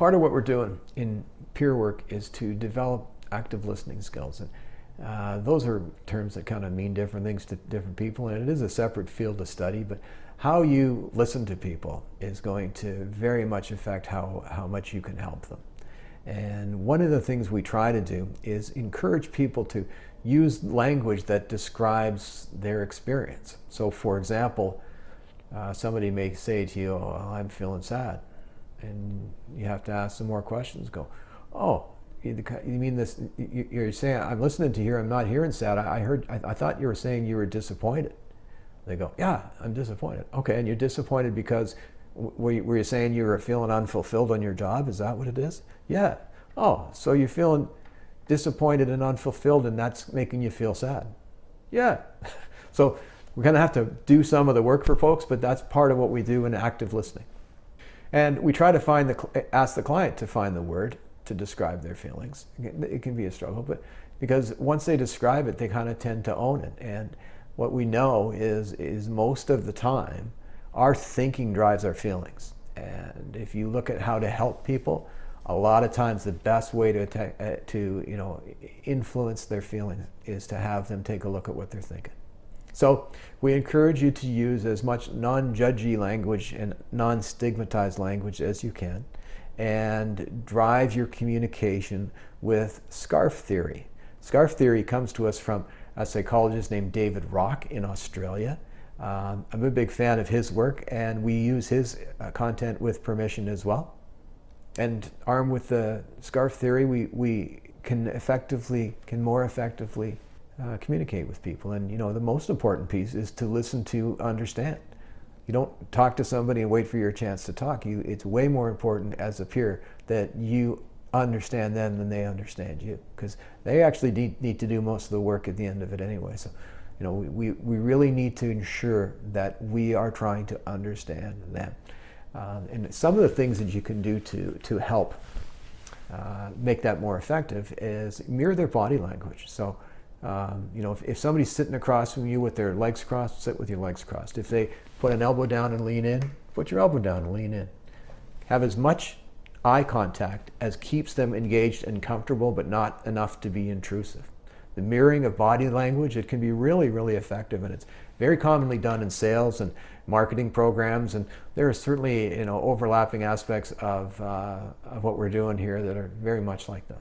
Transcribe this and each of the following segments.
part of what we're doing in peer work is to develop active listening skills. And those are terms that kind of mean different things to different people, and it is a separate field of study, but how you listen to people is going to very much affect how much you can help them. And one of the things we try to do is encourage people to use language that describes their experience. So for example, somebody may say to you, "Oh, I'm feeling sad." And you have to ask some more questions. Go, "Oh, you mean this, you're saying, I'm listening to hear, I'm not hearing sad. I thought you were saying you were disappointed." They go, "Yeah, I'm disappointed." "Okay, and you're disappointed because were you saying you were feeling unfulfilled on your job? Is that what it is?" "Yeah." "Oh, so you're feeling disappointed and unfulfilled and that's making you feel sad?" "Yeah." So we're going to have to do some of the work for folks, but that's part of what we do in active listening. And we try to ask the client to find the word to describe their feelings. It can be a struggle, but because once they describe it, they kind of tend to own it. And what we know is most of the time, our thinking drives our feelings. And if you look at how to help people, a lot of times the best way to influence their feelings is to have them take a look at what they're thinking. So we encourage you to use as much non-judgy language and non-stigmatized language as you can, and drive your communication with SCARF theory. SCARF theory comes to us from a psychologist named David Rock in Australia. I'm a big fan of his work, and we use his content with permission as well. And armed with the SCARF theory, we can more effectively communicate with people. And the most important piece is to listen to understand. You don't talk to somebody and wait for your chance to talk. It's way more important as a peer that you understand them than they understand you, because they actually need to do most of the work at the end of it anyway. So we really need to ensure that we are trying to understand them. And some of the things that you can do to help make that more effective is mirror their body language. So if somebody's sitting across from you with their legs crossed, sit with your legs crossed. If they put an elbow down and lean in, put your elbow down and lean in. Have as much eye contact as keeps them engaged and comfortable, but not enough to be intrusive. The mirroring of body language, it can be really, really effective, and it's very commonly done in sales and marketing programs, and there are certainly overlapping aspects of what we're doing here that are very much like that.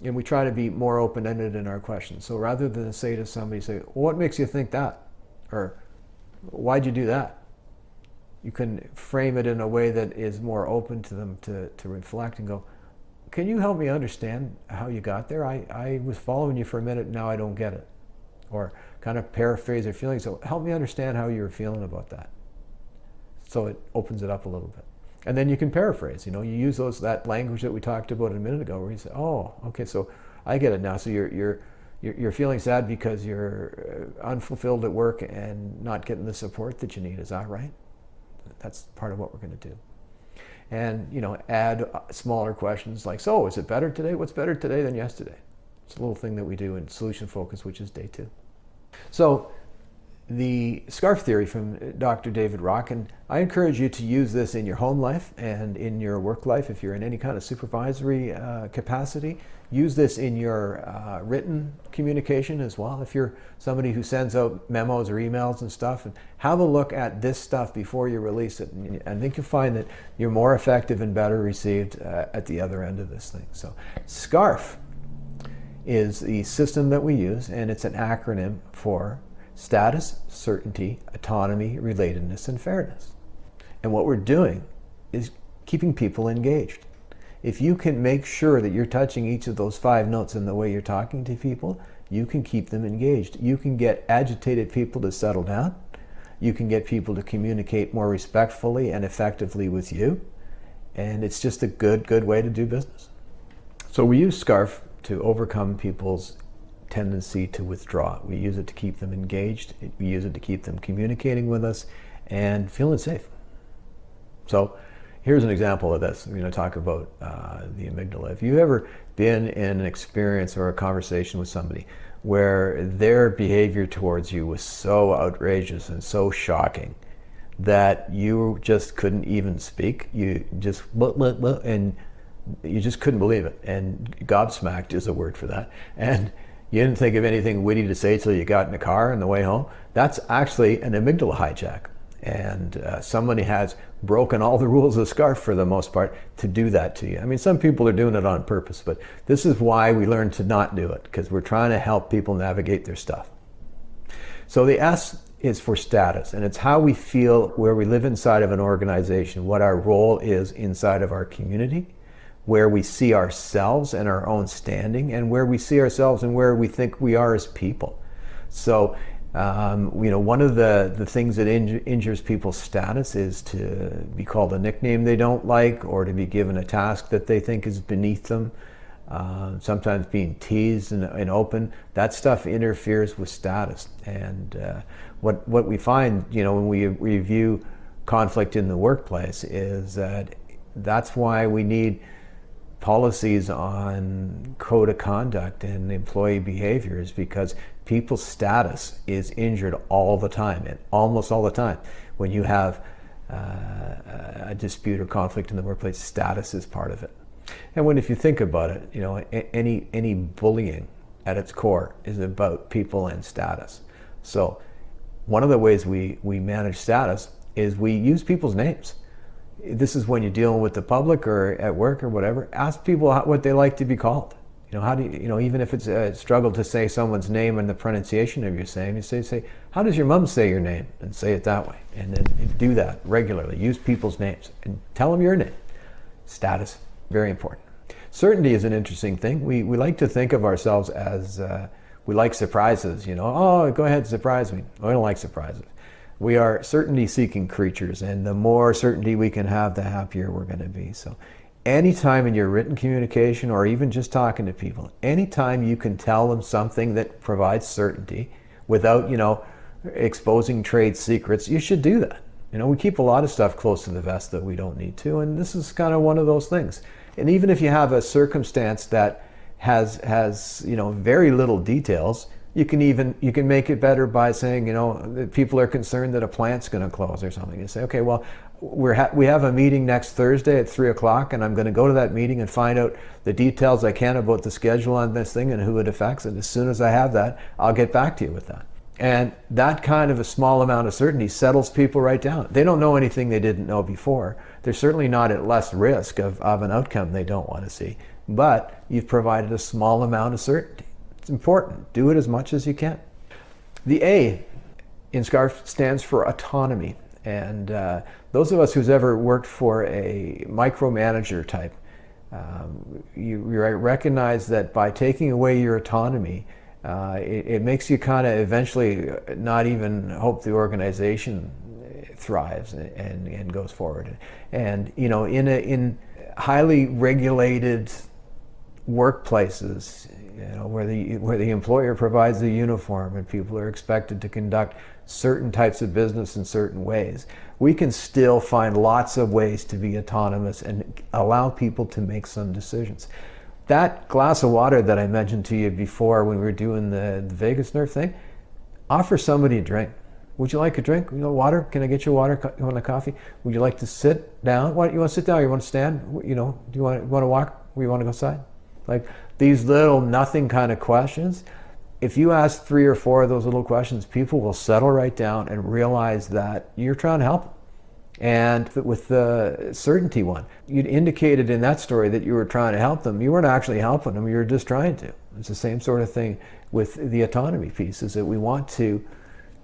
And we try to be more open-ended in our questions. So rather than say to somebody, well, "What makes you think that?" or "Why'd you do that?" You can frame it in a way that is more open to them to reflect and go, "Can you help me understand how you got there? I was following you for a minute, now I don't get it." Or kind of paraphrase their feelings. "So help me understand how you were feeling about that." So it opens it up a little bit. And then you can paraphrase. You use that language that we talked about a minute ago, where you say, "Oh, okay, so I get it now. So you're feeling sad because you're unfulfilled at work and not getting the support that you need. Is that right?" That's part of what we're going to do. And add smaller questions like, "So is it better today? What's better today than yesterday?" It's a little thing that we do in Solution Focus, which is day 2. So the SCARF theory from Dr. David Rock, and I encourage you to use this in your home life and in your work life. If you're in any kind of supervisory capacity, use this in your written communication as well. If you're somebody who sends out memos or emails and stuff, and have a look at this stuff before you release it. And I think you'll find that you're more effective and better received at the other end of this thing. So SCARF is the system that we use, and it's an acronym for status, certainty, autonomy, relatedness, and fairness. And what we're doing is keeping people engaged. If you can make sure that you're touching each of those 5 notes in the way you're talking to people, you can keep them engaged. You can get agitated people to settle down. You can get people to communicate more respectfully and effectively with you. And it's just a good way to do business. So we use SCARF to overcome people's tendency to withdraw. We use it to keep them engaged. We use it to keep them communicating with us and feeling safe. So here's an example of this. We're going to talk about the amygdala. If you've ever been in an experience or a conversation with somebody where their behavior towards you was so outrageous and so shocking that you just couldn't even speak, you just and You just couldn't believe it. And gobsmacked is a word for that. And you didn't think of anything witty to say till you got in the car on the way home. That's actually an amygdala hijack. And somebody has broken all the rules of SCARF for the most part to do that to you. I mean, some people are doing it on purpose, but this is why we learn to not do it, because we're trying to help people navigate their stuff. So the S is for status, and it's how we feel where we live inside of an organization, what our role is inside of our community, where we see ourselves and our own standing, and where we see ourselves and where we think we are as people. So one of the things that injures people's status is to be called a nickname they don't like, or to be given a task that they think is beneath them. Sometimes being teased and open, that stuff interferes with status. And what we find, when we review conflict in the workplace, is that that's why we need policies on code of conduct and employee behaviors, because people's status is injured all the time, and almost all the time when you have a dispute or conflict in the workplace, status is part of it. And if you think about it, any bullying at its core is about people and status. So one of the ways we manage status is we use people's names. This is when you're dealing with the public or at work or whatever. Ask people what they like to be called. How do you, even if it's a struggle to say someone's name and the pronunciation of your name, you say, how does your mom say your name? And say it that way. And then do that regularly. Use people's names and tell them your name. Status, very important. Certainty is an interesting thing. We like to think of ourselves as, we like surprises, oh, go ahead, surprise me. I don't like surprises. We are certainty-seeking creatures, and the more certainty we can have, the happier we're going to be. So anytime in your written communication, or even just talking to people, anytime you can tell them something that provides certainty without, exposing trade secrets, you should do that. We keep a lot of stuff close to the vest that we don't need to, and this is kind of one of those things. And even if you have a circumstance that has very little details, you can make it better by saying, that people are concerned that a plant's going to close or something. You say, okay, well, we have a meeting next Thursday at 3:00, and I'm going to go to that meeting and find out the details I can about the schedule on this thing and who it affects. And as soon as I have that, I'll get back to you with that. And that kind of a small amount of certainty settles people right down. They don't know anything they didn't know before. They're certainly not at less risk of an outcome they don't want to see. But you've provided a small amount of certainty. It's important. Do it as much as you can. The A in SCARF stands for autonomy. And those of us who's ever worked for a micromanager type, you recognize that by taking away your autonomy, it makes you kind of eventually not even hope the organization thrives and goes forward. And in highly regulated workplaces, where the employer provides the uniform and people are expected to conduct certain types of business in certain ways, we can still find lots of ways to be autonomous and allow people to make some decisions. That glass of water that I mentioned to you before when we were doing the Vegas Nerve thing, offer somebody a drink. Would you like a drink? Water? Can I get you water? You want a coffee? Would you like to sit down? What, you want to sit down or you want to stand? Do you want to walk? Or you want to go outside? Like these little nothing kind of questions. If you ask 3 or 4 of those little questions, people will settle right down and realize that you're trying to help them. And with the certainty one, you'd indicated in that story that you were trying to help them. You weren't actually helping them, you were just trying to. It's the same sort of thing with the autonomy piece, is that we want to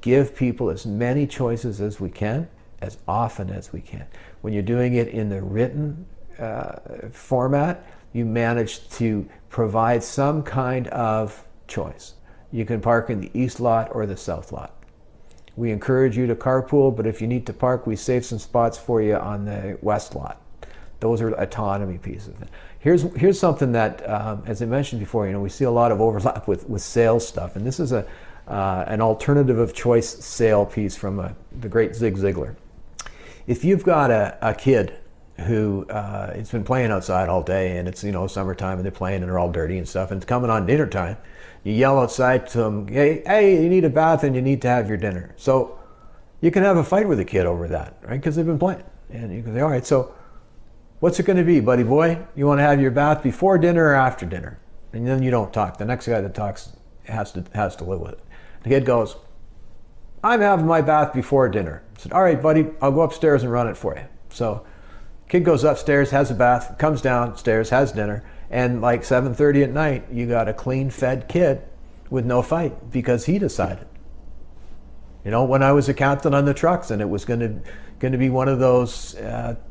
give people as many choices as we can, as often as we can. When you're doing it in the written format, you manage to provide some kind of choice. You can park in the east lot or the south lot. We encourage you to carpool, but if you need to park, we save some spots for you on the west lot. Those are autonomy pieces. Here's something that, as I mentioned before, we see a lot of overlap with sales stuff, and this is an alternative of choice sale piece from the great Zig Ziglar. If you've got a kid who it's been playing outside all day, and it's summertime, and they're playing and they're all dirty and stuff, and it's coming on dinner time, you yell outside to them, hey, you need a bath and you need to have your dinner. So you can have a fight with the kid over that, right? Because they've been playing. And you can say, all right, so What's it going to be, buddy boy? You want to have your bath before dinner or after dinner? And then you don't talk. The next guy that talks has to live with it. The kid goes, I'm having my bath before dinner. I said, all right, buddy, I'll go upstairs and run it for you. So kid goes upstairs, has a bath, comes downstairs, has dinner, and like 7:30 at night, you got a clean fed kid with no fight because he decided. You know, when I was a captain on the trucks and it was going to be one of those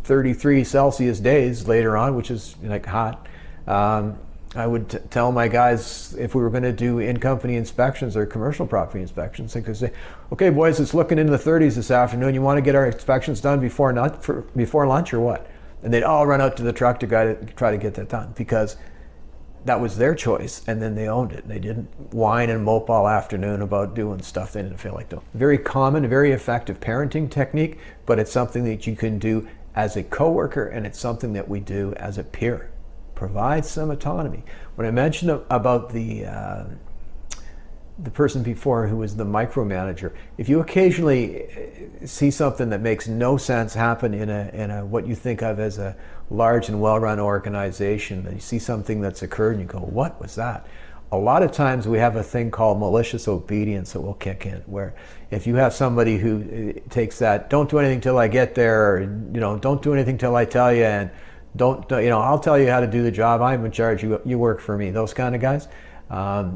33 Celsius days later on, which is like hot, I would tell my guys if we were going to do in-company inspections or commercial property inspections, they could say, okay, boys, it's looking into the 30s this afternoon. You want to get our inspections done before lunch or what? And they'd all run out to the truck to try to get that done because that was their choice, and then they owned it. They didn't whine and mope all afternoon about doing stuff they didn't feel like doing. Very common, very effective parenting technique, but it's something that you can do as a coworker, and it's something that we do as a peer. Provide some autonomy. When I mentioned about the person before who was the micromanager, if you occasionally see something that makes no sense happen in a what you think of as a large and well-run organization, that you see something that's occurred and you go, what was that? A lot of times we have a thing called malicious obedience that will kick in, where if you have somebody who takes that, don't do anything till I get there, or, you know, don't do anything till I tell you, and don't, you know, I'll tell you how to do the job, I'm in charge, you work for me, those kind of guys.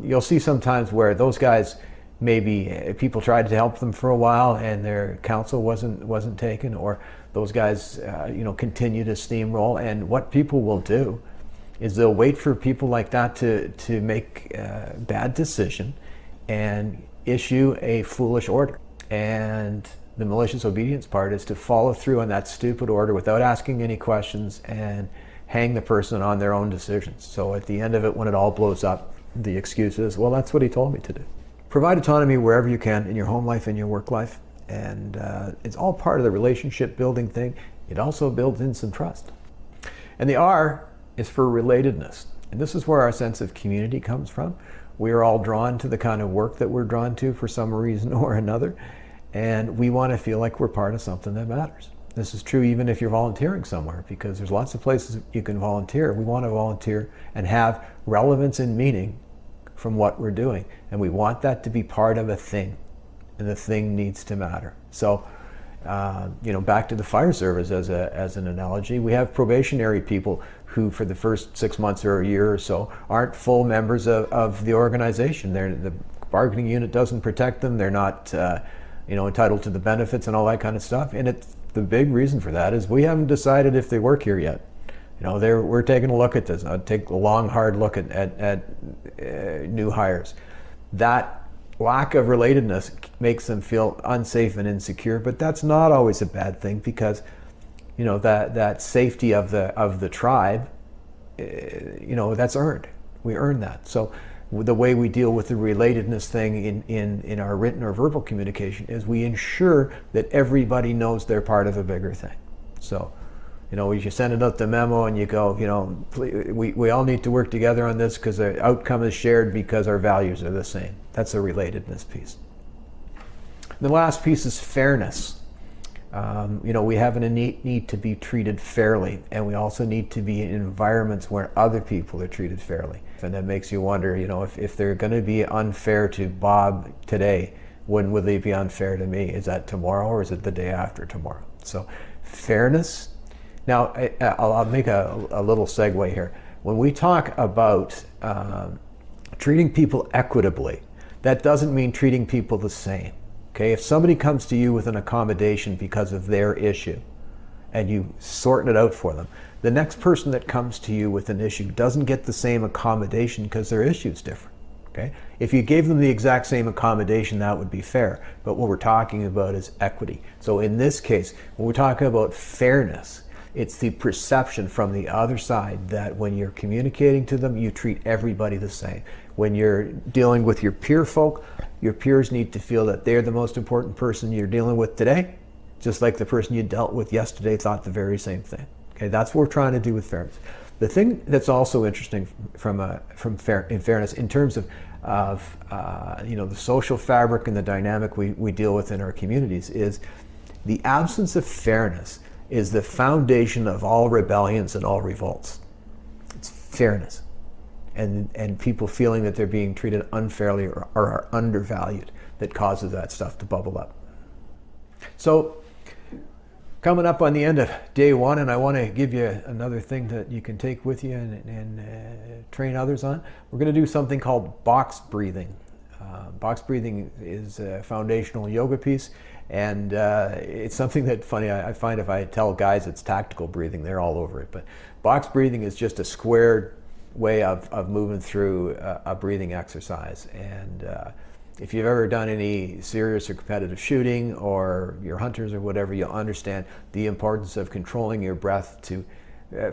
You'll see sometimes where those guys, maybe people tried to help them for a while and their counsel wasn't taken, or those guys continue to steamroll, and what people will do is they'll wait for people like that to make a bad decision and issue a foolish order. And the malicious obedience part is to follow through on that stupid order without asking any questions and hang the person on their own decisions. So at the end of it, when it all blows up, the excuse is, well, that's what he told me to do. Provide autonomy wherever you can, in your home life, in your work life, and it's all part of the relationship building thing. It also builds in some trust. And the R is for relatedness. And this is where our sense of community comes from. We are all drawn to the kind of work that we're drawn to for some reason or another. And we want to feel like we're part of something that matters. This is true even if you're volunteering somewhere, because there's lots of places you can volunteer. We want to volunteer and have relevance and meaning from what we're doing. And we want that to be part of a thing. And the thing needs to matter. So, back to the fire service as an analogy, we have probationary people who for the first 6 months or a year or so aren't full members of the organization. The bargaining unit doesn't protect them. They're not entitled to the benefits and all that kind of stuff. And the big reason for that is we haven't decided if they work here yet. We're taking a look at this. I'd take a long, hard look at new hires. That lack of relatedness makes them feel unsafe and insecure, but that's not always a bad thing, because that safety of the tribe, that's earned. We earn that. So the way we deal with the relatedness thing in our written or verbal communication is we ensure that everybody knows they're part of a bigger thing. So, you send out the memo and you go, we all need to work together on this because the outcome is shared because our values are the same. That's a relatedness piece. The last piece is fairness. We have a need to be treated fairly, and we also need to be in environments where other people are treated fairly. And that makes you wonder, if they're going to be unfair to Bob today, when will they be unfair to me? Is that tomorrow, or is it the day after tomorrow? So fairness. Now, I'll make a little segue here. When we talk about treating people equitably, that doesn't mean treating people the same. Okay, if somebody comes to you with an accommodation because of their issue and you sort it out for them, the next person that comes to you with an issue doesn't get the same accommodation because their issue is different. Okay, if you gave them the exact same accommodation, that would be fair. But what we're talking about is equity. So in this case, when we're talking about fairness, it's the perception from the other side that when you're communicating to them, you treat everybody the same. When you're dealing with your peer folk, your peers need to feel that they're the most important person you're dealing with today, just like the person you dealt with yesterday thought the very same thing. Okay, that's what we're trying to do with fairness. The thing that's also interesting in fairness, in terms of the social fabric and the dynamic we deal with in our communities, is the absence of fairness is the foundation of all rebellions and all revolts. It's fairness. And people feeling that they're being treated unfairly or are undervalued that causes that stuff to bubble up. So coming up on the end of day one, and I want to give you another thing that you can take with you and train others on. We're going to do something called box breathing. Box breathing is a foundational yoga piece, and it's something that, funny, I find if I tell guys it's tactical breathing, they're all over it. But box breathing is just a squared way of moving through a breathing exercise. And if you've ever done any serious or competitive shooting, or you're hunters or whatever, you'll understand the importance of controlling your breath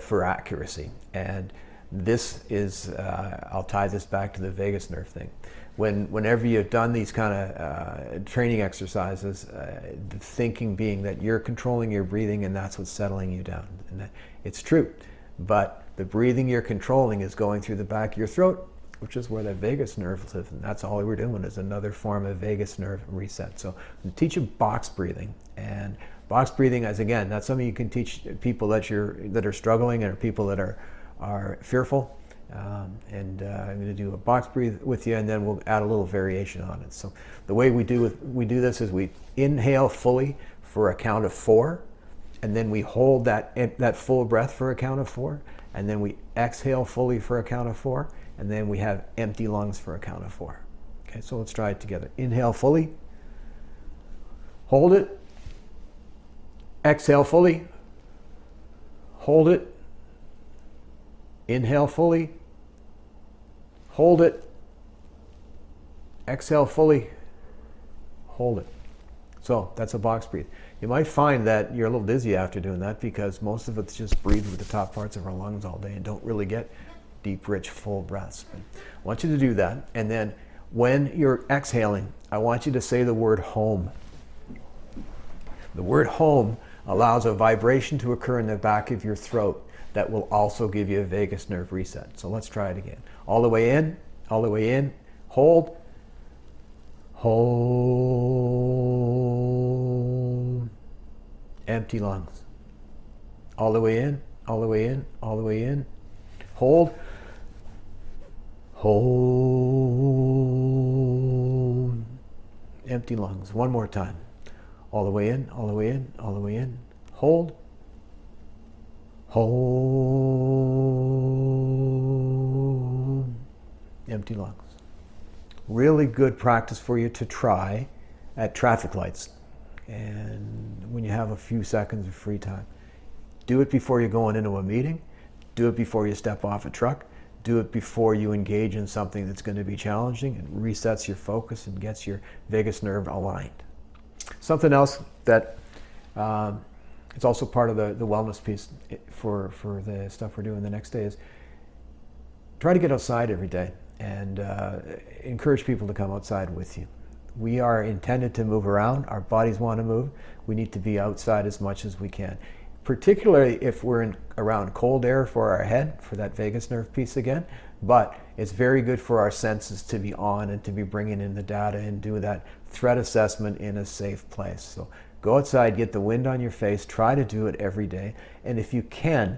for accuracy. And this is, I'll tie this back to the vagus nerve thing. Whenever you've done these kind of training exercises, the thinking being that you're controlling your breathing and that's what's settling you down. And it's true, but the breathing you're controlling is going through the back of your throat, which is where the vagus nerve lives, and that's all we're doing is another form of vagus nerve reset. So I'm going to teach you box breathing, and box breathing is, again, that's something you can teach people that are struggling and people that are fearful. I'm going to do a box breathe with you, and then we'll add a little variation on it. So the way we do this is we inhale fully for a count of 4, and then we hold that full breath for a count of 4, and then we exhale fully for a count of 4, and then we have empty lungs for a count of 4. Okay, so let's try it together. Inhale fully, hold it, exhale fully, hold it, inhale fully, hold it, exhale fully, hold it. So that's a box breathe. You might find that you're a little dizzy after doing that because most of it's just breathe with the top parts of our lungs all day and don't really get deep, rich, full breaths. But I want you to do that. And then when you're exhaling, I want you to say the word home. The word home allows a vibration to occur in the back of your throat that will also give you a vagus nerve reset. So let's try it again. All the way in, hold, hold, empty lungs. All the way in, hold, hold, empty lungs. One more time. All the way in, hold, hold, empty lungs. Really good practice for you to try at traffic lights and when you have a few seconds of free time. Do it before you're going into a meeting. Do it before you step off a truck. Do it before you engage in something that's going to be challenging. It resets your focus and gets your vagus nerve aligned. Something else that it's also part of the wellness piece for the stuff we're doing the next day is try to get outside every day and encourage people to come outside with you. We are intended to move around. Our bodies want to move. We need to be outside as much as we can, particularly if we're around cold air for our head, for that vagus nerve piece again. But it's very good for our senses to be on and to be bringing in the data and do that threat assessment in a safe place. So go outside, get the wind on your face, try to do it every day. And if you can,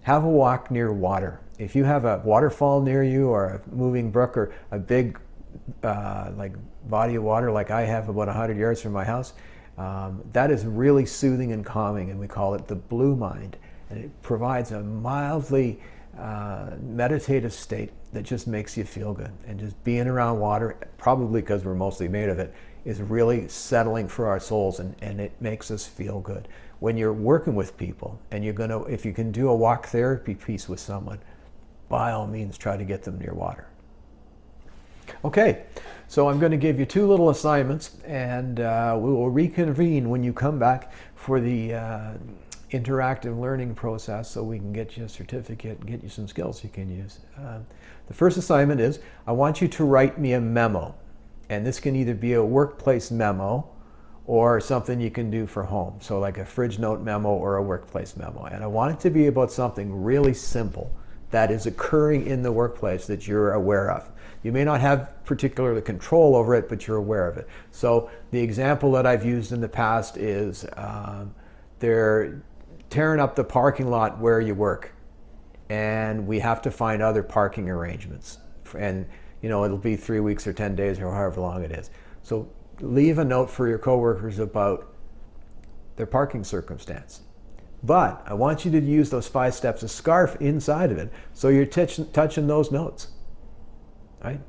have a walk near water. If you have a waterfall near you or a moving brook or a big like body of water like I have about 100 yards from my house, that is really soothing and calming, and we call it the blue mind. And it provides a mildly meditative state that just makes you feel good. And just being around water, probably because we're mostly made of it, is really settling for our souls, and it makes us feel good. When you're working with people and if you can do a walk therapy piece with someone, by all means try to get them near water. Okay, so I'm going to give you 2 little assignments, and we will reconvene when you come back for the interactive learning process so we can get you a certificate and get you some skills you can use. The first assignment is I want you to write me a memo, and this can either be a workplace memo or something you can do for home, so like a fridge note memo or a workplace memo. And I want it to be about something really simple that is occurring in the workplace that you're aware of. You may not have particular control over it, but you're aware of it. So the example that I've used in the past is they're tearing up the parking lot where you work, and we have to find other parking arrangements. And it'll be 3 weeks or 10 days or however long it is. So leave a note for your coworkers about their parking circumstance. But I want you to use those 5 steps of SCARF inside of it, so you're touching those notes. Right?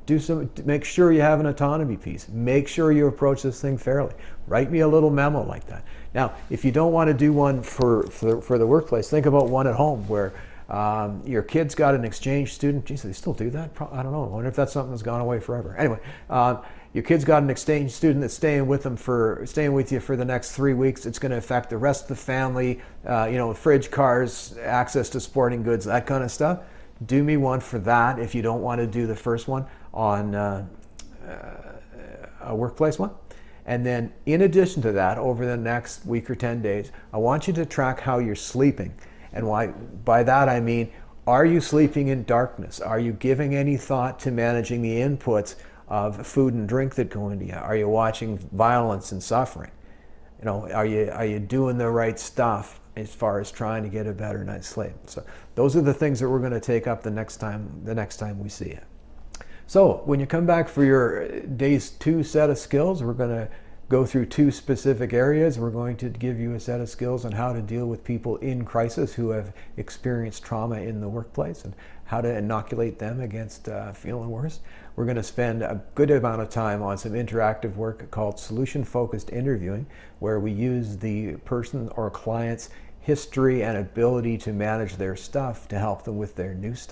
Make sure you have an autonomy piece. Make sure you approach this thing fairly. Write me a little memo like that. Now, if you don't want to do one for the workplace, think about one at home where your kid's got an exchange student. Geez, they still do that? I don't know. I wonder if that's something that's gone away forever. Anyway, your kid's got an exchange student that's staying with you for the next 3 weeks. It's going to affect the rest of the family. Fridge, cars, access to sporting goods, that kind of stuff. Do me one for that if you don't want to do the first one on a workplace one. And then in addition to that, over the next week or 10 days, I want you to track how you're sleeping. And by that I mean, are you sleeping in darkness? Are you giving any thought to managing the inputs of food and drink that go into you? Are you watching violence and suffering? Are you doing the right stuff as far as trying to get a better night's sleep? So those are the things that we're going to take up the next time we see it. So when you come back for your days 2 set of skills, we're going to go through 2 specific areas. We're going to give you a set of skills on how to deal with people in crisis who have experienced trauma in the workplace and how to inoculate them against feeling worse. We're going to spend a good amount of time on some interactive work called solution-focused interviewing, where we use the person or client's history and ability to manage their stuff to help them with their new stuff.